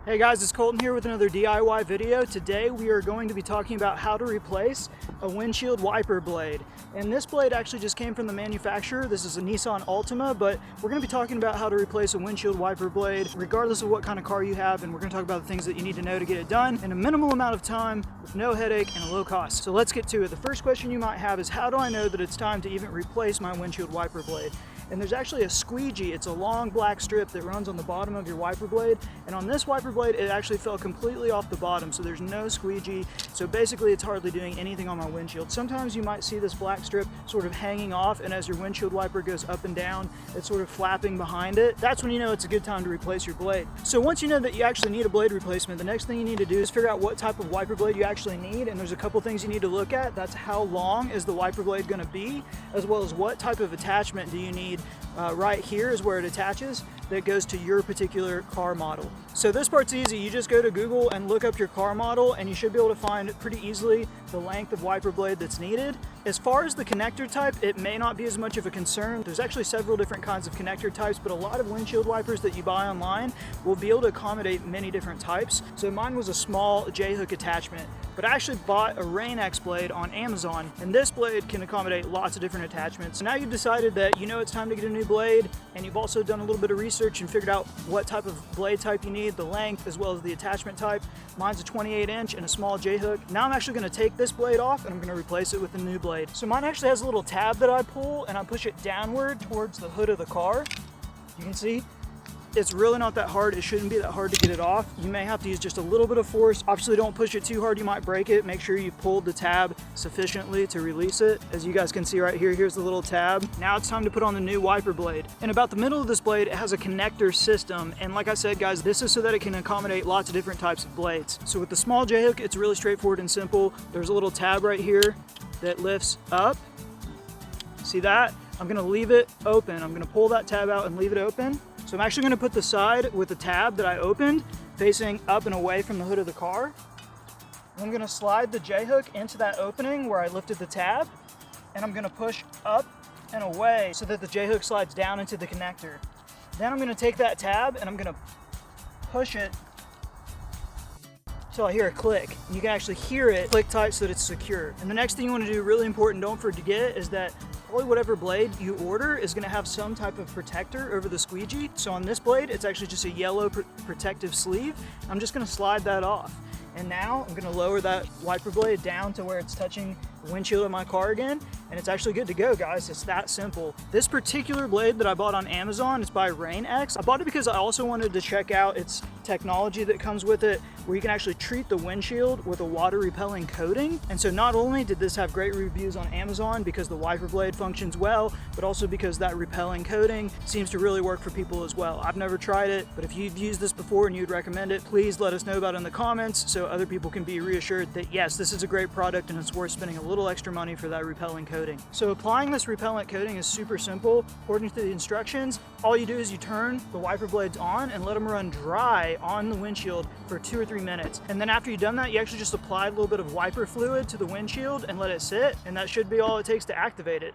Hey guys, it's Colton here with another DIY video. Today we are going to be talking about how to replace a windshield wiper blade. And this blade actually just came from the manufacturer. This is a Nissan Altima, but we're going to be talking about how to replace a windshield wiper blade regardless of what kind of car you have, and we're going to talk about the things that you need to know to get it done in a minimal amount of time with no headache and a low cost. So let's get to it. The first question you might have is, how do I know that it's time to even replace my windshield wiper blade? And there's actually a squeegee. It's a long black strip that runs on the bottom of your wiper blade, and on this wiper blade it actually fell completely off the bottom, so there's no squeegee. So basically it's hardly doing anything on my windshield. Sometimes you might see this black strip sort of hanging off, and as your windshield wiper goes up and down, it's sort of flapping behind it. That's when you know it's a good time to replace your blade. So once you know that you actually need a blade replacement, the next thing you need to do is figure out what type of wiper blade you actually need, and there's a couple things you need to look at. That's how long is the wiper blade going to be, as well as what type of attachment do you need. Right here is where it attaches, that goes to your particular car model. So this part's easy. You just go to Google and look up your car model, and you should be able to find pretty easily the length of wiper blade that's needed. As far as the connector type, it may not be as much of a concern. There's actually several different kinds of connector types, but a lot of windshield wipers that you buy online will be able to accommodate many different types. So mine was a small J-hook attachment, but I actually bought a Rain-X blade on Amazon, and this blade can accommodate lots of different attachments. So now you've decided that you know it's time to get a new blade, and you've also done a little bit of research and figured out what type of blade type you need, the length, as well as the attachment type. Mine's a 28-inch and a small J-hook. Now I'm actually going to take this blade off and I'm going to replace it with a new blade. So mine actually has a little tab that I pull, and I push it downward towards the hood of the car. You can see it's really not that hard. It shouldn't be that hard to get it off. You may have to use just a little bit of force. Obviously don't push it too hard, you might break it. Make sure you pulled the tab sufficiently to release it. As you guys can see right here, here's the little tab. Now it's time to put on the new wiper blade. And about the middle of this blade, it has a connector system. And like I said, guys, this is so that it can accommodate lots of different types of blades. So with the small J-hook, it's really straightforward and simple. There's a little tab right here that lifts up. See that? I'm gonna leave it open. I'm gonna pull that tab out and leave it open. So I'm actually gonna put the side with the tab that I opened facing up and away from the hood of the car. And I'm gonna slide the J-hook into that opening where I lifted the tab, and I'm gonna push up and away so that the J-hook slides down into the connector. Then I'm gonna take that tab and I'm gonna push it till I hear a click. You can actually hear it click tight so that it's secure. And the next thing you wanna do, really important, don't forget, is that probably whatever blade you order is going to have some type of protector over the squeegee. So on this blade, it's actually just a yellow protective sleeve. I'm just going to slide that off. And now I'm going to lower that wiper blade down to where it's touching the windshield of my car again, and it's actually good to go, guys. It's that simple. This particular blade that I bought on Amazon is by Rain-X. I bought it because I also wanted to check out its technology that comes with it, where you can actually treat the windshield with a water repelling coating. And so not only did this have great reviews on Amazon because the wiper blade functions well, but also because that repelling coating seems to really work for people as well. I've never tried it, but if you've used this before and you'd recommend it, please let us know about it in the comments so other people can be reassured that yes, this is a great product and it's worth spending a little extra money for that repelling coating. So applying this repellent coating is super simple. According to the instructions, all you do is you turn the wiper blades on and let them run dry on the windshield for 2 or 3 minutes. And then after you've done that, you actually just apply a little bit of wiper fluid to the windshield and let it sit, and that should be all it takes to activate it.